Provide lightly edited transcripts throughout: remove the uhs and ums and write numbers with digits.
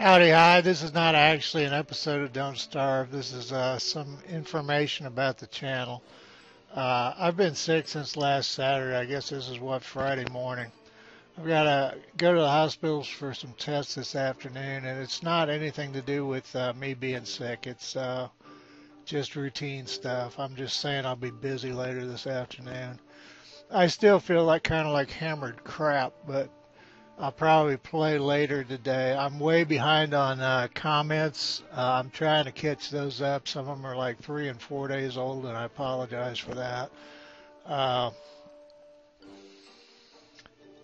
Howdy, hi. This is not actually an episode of Don't Starve. This is some information about the channel. I've been sick since last Saturday. I guess this is what, Friday morning. I've got to go to the hospitals for some tests this afternoon, and it's not anything to do with me being sick. It's just routine stuff. I'm just saying I'll be busy later this afternoon. I still feel like kind of like hammered crap, but I'll probably play later today. I'm way behind on comments. I'm trying to catch those up. Some of them are like 3 and 4 days old, and I apologize for that. Uh,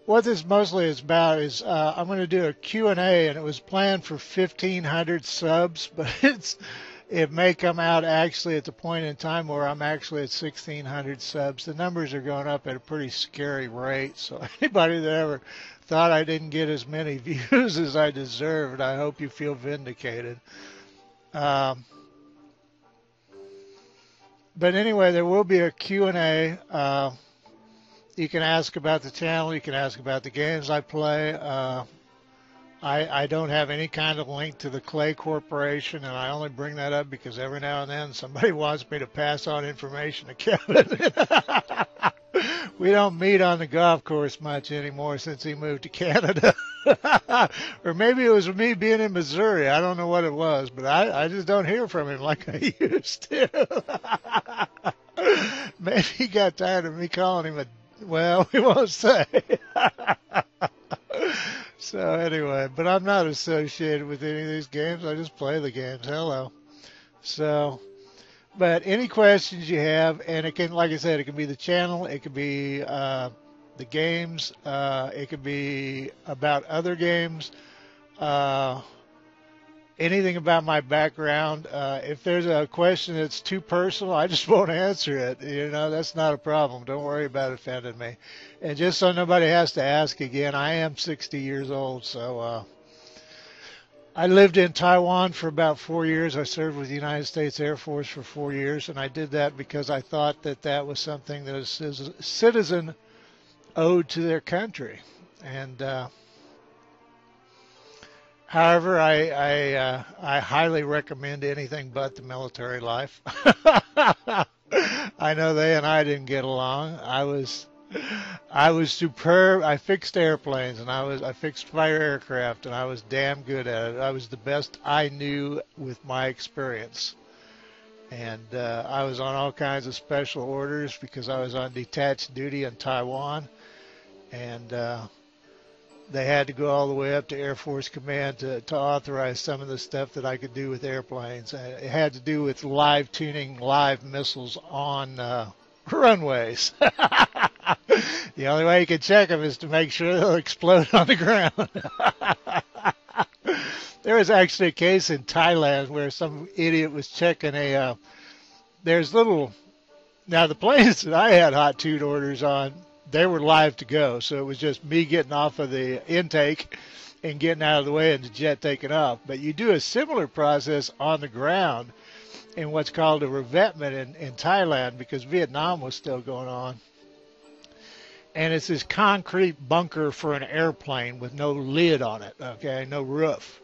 what this mostly is about is I'm going to do a Q&A, and it was planned for 1,500 subs, but it may come out actually at the point in time where I'm actually at 1,600 subs. The numbers are going up at a pretty scary rate, so anybody that ever thought I didn't get as many views as I deserved, I hope you feel vindicated. But anyway, there will be a Q&A. You can ask about the channel. You can ask about the games I play. I don't have any kind of link to the Clay Corporation, and I only bring that up because every now and then somebody wants me to pass on information to Kevin. We don't meet on the golf course much anymore since he moved to Canada. Or maybe it was me being in Missouri. I don't know what it was, but I just don't hear from him like I used to. Maybe he got tired of me calling him well, we won't say. So anyway, but I'm not associated with any of these games. I just play the games. Hello. So, but any questions you have, and it can, like I said, it can be the channel, it could be the games, it could be about other games, anything about my background. If there's a question that's too personal, I just won't answer it. You know, that's not a problem. Don't worry about offending me. And just so nobody has to ask again, I am 60 years old, so I lived in Taiwan for about 4 years. I served with the United States Air Force for 4 years, and I did that because I thought that that was something that a citizen owed to their country. And however, I highly recommend anything but the military life. I know they and I didn't get along. I was superb. I fixed airplanes, and I fixed fighter aircraft, and I was damn good at it. I was the best I knew with my experience. And I was on all kinds of special orders because I was on detached duty in Taiwan. And they had to go all the way up to Air Force Command to authorize some of the stuff that I could do with airplanes. It had to do with live tuning live missiles on runways. The only way you can check them is to make sure they'll explode on the ground. There was actually a case in Thailand where some idiot was checking there's little, now the planes that I had hot tune orders on, they were live to go. So it was just me getting off of the intake and getting out of the way and the jet taking off. But you do a similar process on the ground in what's called a revetment in Thailand because Vietnam was still going on. And it's this concrete bunker for an airplane with no lid on it, okay, no roof.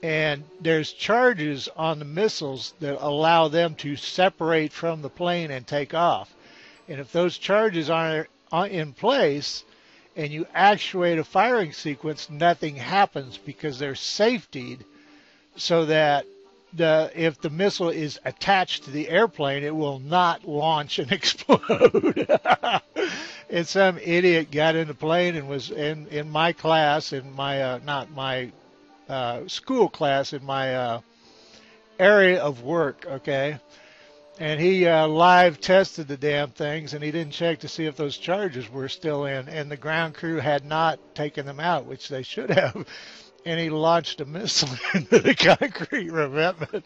And there's charges on the missiles that allow them to separate from the plane and take off. And if those charges aren't in place and you actuate a firing sequence, nothing happens because they're safetied so that if the missile is attached to the airplane, it will not launch and explode. And some idiot got in the plane and was in my class, in my, not my school class, in my area of work, okay? And he live tested the damn things, and he didn't check to see if those charges were still in. And the ground crew had not taken them out, which they should have. And he launched a missile into the concrete revetment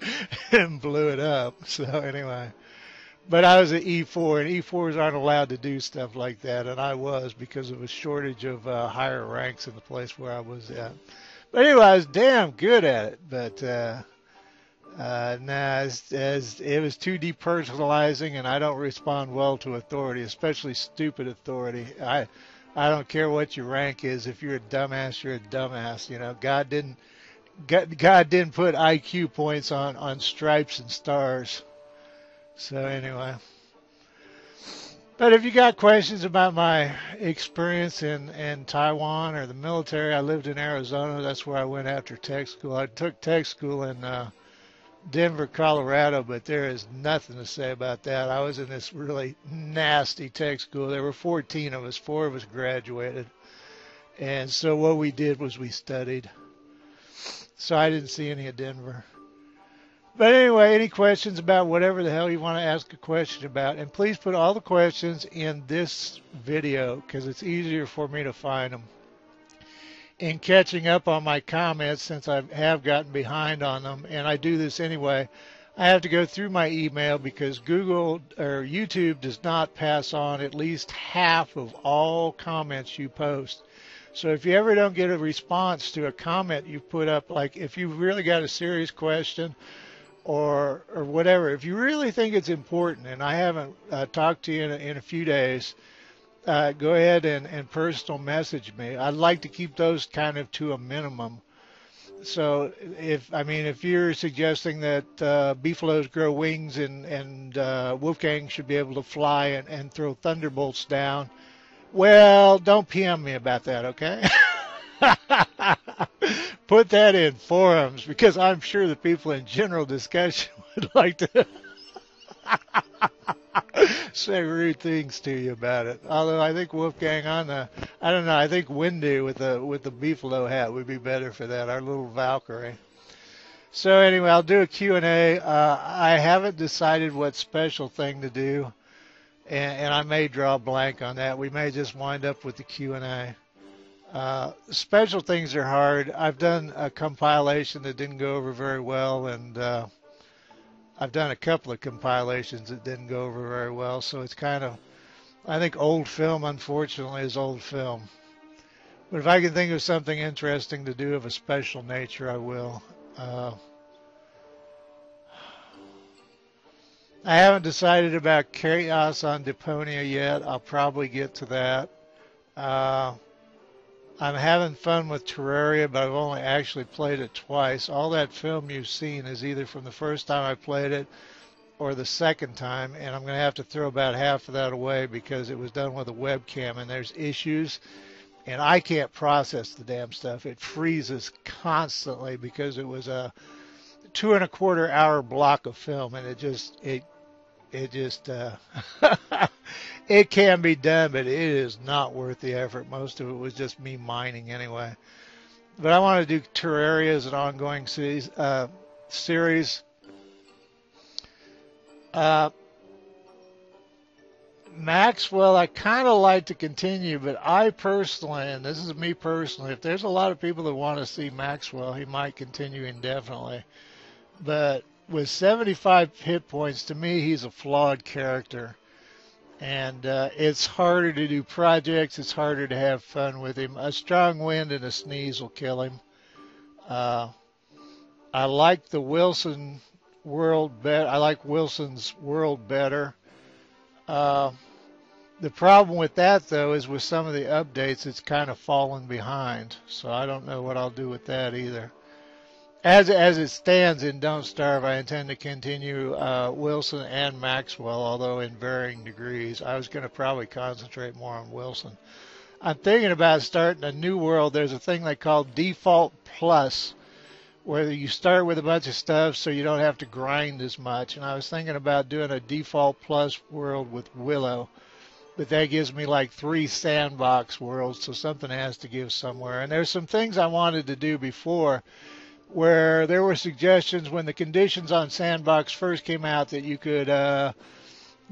and blew it up. So anyway, but I was an E4, and E4s aren't allowed to do stuff like that, and I was because of a shortage of higher ranks in the place where I was at. But anyway, I was damn good at it. But nah, it was too depersonalizing, and I don't respond well to authority, especially stupid authority. I don't care what your rank is. If you're a dumbass, you're a dumbass. You know, God didn't God didn't put IQ points on stripes and stars. So anyway. But if you got questions about my experience in Taiwan or the military, I lived in Arizona. That's where I went after tech school. I took tech school in Denver, Colorado, but there is nothing to say about that. I was in this really nasty tech school. There were 14 of us. 4 of us graduated. And so what we did was we studied. So I didn't see any of Denver. But anyway, any questions about whatever the hell you want to ask a question about, and please put all the questions in this video because it's easier for me to find them. In catching up on my comments, since I have gotten behind on them, and I do this anyway, I have to go through my email because Google or YouTube does not pass on at least half of all comments you post. So if you ever don't get a response to a comment you put up, like if you've really got a serious question, or whatever, if you really think it's important, and I haven't talked to you in a few days, go ahead and personal message me. I'd like to keep those kind of to a minimum. So if you're suggesting that beefaloes grow wings and Wolfgang should be able to fly and throw thunderbolts down, well, don't PM me about that, okay? Put that in forums because I'm sure the people in general discussion would like to say rude things to you about it. Although I think Wolfgang I think Wendy with the beefalo hat would be better for that, our little Valkyrie. So anyway, I'll do a Q&A. I haven't decided what special thing to do, and I may draw a blank on that. We may just wind up with the Q&A. Special things are hard. I've done a compilation that didn't go over very well, and I've done a couple of compilations that didn't go over very well, so it's kind of, I think old film, unfortunately, is old film. But if I can think of something interesting to do of a special nature, I will. I haven't decided about Chaos on Deponia yet. I'll probably get to that. I'm having fun with Terraria, but I've only actually played it twice. All that film you've seen is either from the first time I played it or the second time, and I'm going to have to throw about half of that away because it was done with a webcam, and there's issues, and I can't process the damn stuff. It freezes constantly because it was a 2.25 hour block of film, and it just it can be done, but it is not worth the effort. Most of it was just me mining anyway. But I want to do Terraria as an ongoing series. Maxwell, I kind of like to continue, but I personally, and this is me personally, if there's a lot of people that want to see Maxwell, he might continue indefinitely. But with 75 hit points, to me, he's a flawed character. And it's harder to do projects. It's harder to have fun with him. A strong wind and a sneeze will kill him. I like the Wilson world better. I like Wilson's world better. The problem with that, though, is with some of the updates, it's kind of fallen behind. So I don't know what I'll do with that either. As it stands in Don't Starve, I intend to continue Wilson and Maxwell, although in varying degrees. I was going to probably concentrate more on Wilson. I'm thinking about starting a new world. There's a thing they call Default Plus, where you start with a bunch of stuff so you don't have to grind as much. And I was thinking about doing a Default Plus world with Willow. But that gives me like 3 sandbox worlds, so something has to give somewhere. And there's some things I wanted to do before, where there were suggestions when the conditions on Sandbox first came out that you could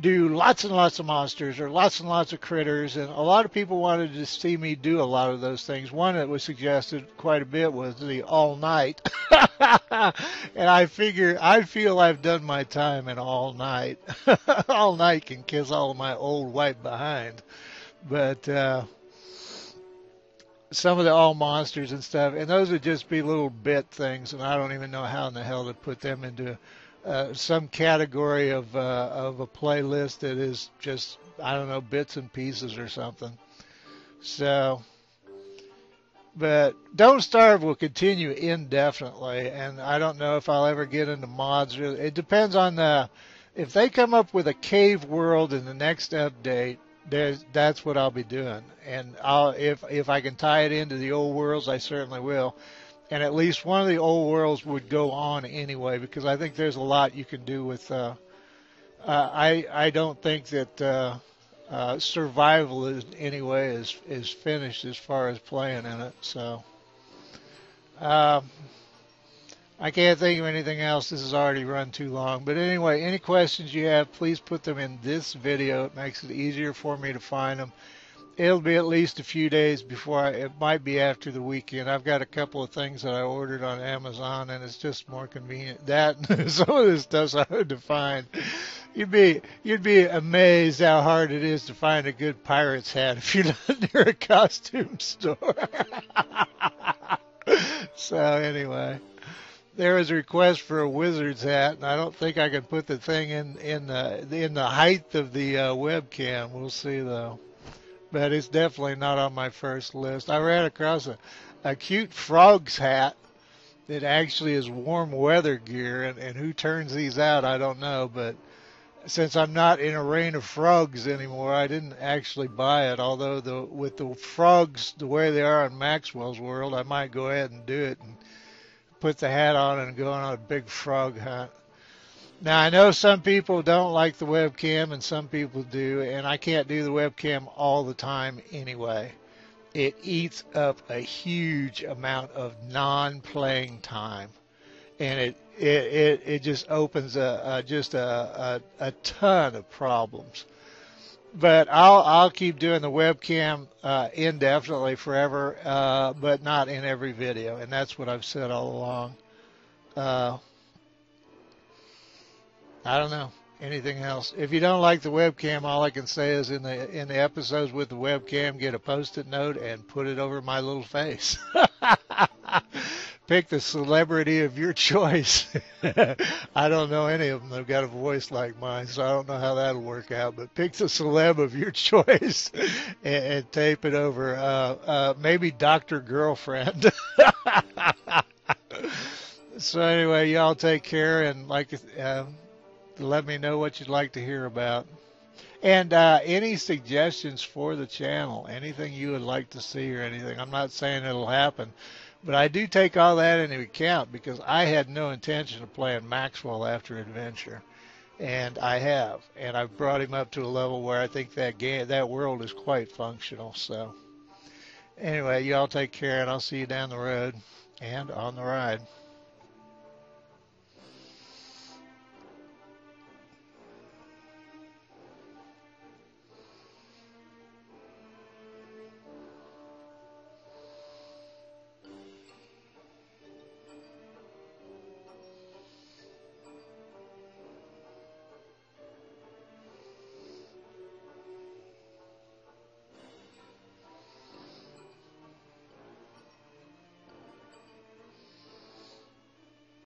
do lots and lots of monsters or lots and lots of critters, and a lot of people wanted to see me do a lot of those things. One that was suggested quite a bit was the all night. And I feel I've done my time in all night. All night can kiss all of my old white behind. But some of the all monsters and stuff, and those would just be little bit things, and I don't even know how in the hell to put them into some category of a playlist that is just, I don't know, bits and pieces or something. So But Don't Starve will continue indefinitely, and I don't know if I'll ever get into mods. It depends on if they come up with a cave world in the next update. That's what I'll be doing, and if I can tie it into the old worlds, I certainly will. And at least one of the old worlds would go on anyway, because I think there's a lot you can do with. I don't think that survival is anyway is finished as far as playing in it. So um, I can't think of anything else. This has already run too long. But anyway, any questions you have, please put them in this video. It makes it easier for me to find them. It'll be at least a few days before it might be after the weekend. I've got a couple of things that I ordered on Amazon, and it's just more convenient. That some of this stuff's hard to find. You'd be amazed how hard it is to find a good pirate's hat if you're not near a costume store. So anyway, there was a request for a wizard's hat, and I don't think I can put the thing in the height of the webcam. We'll see though. But it's definitely not on my first list. I ran across a cute frog's hat that actually is warm weather gear, and who turns these out, I don't know. But since I'm not in a rain of frogs anymore, I didn't actually buy it. Although with the frogs the way they are in Maxwell's world, I might go ahead and do it and put the hat on and go on a big frog hunt. Now, I know some people don't like the webcam and some people do, and I can't do the webcam all the time anyway. It eats up a huge amount of non-playing time, and it just opens just a ton of problems. But I'll keep doing the webcam indefinitely forever, but not in every video, and that's what I've said all along. I don't know anything else. If you don't like the webcam, all I can say is in the episodes with the webcam, get a Post-it note and put it over my little face. Pick the celebrity of your choice. I don't know any of them that've got a voice like mine, so I don't know how that'll work out. But pick the celeb of your choice and tape it over. Maybe Dr. Girlfriend. So anyway, y'all take care, and let me know what you'd like to hear about. And any suggestions for the channel, anything you would like to see or anything. I'm not saying it'll happen, but I do take all that into account because I had no intention of playing Maxwell after Adventure. And I have. And I've brought him up to a level where I think that world is quite functional. So anyway, y'all take care, and I'll see you down the road and on the ride.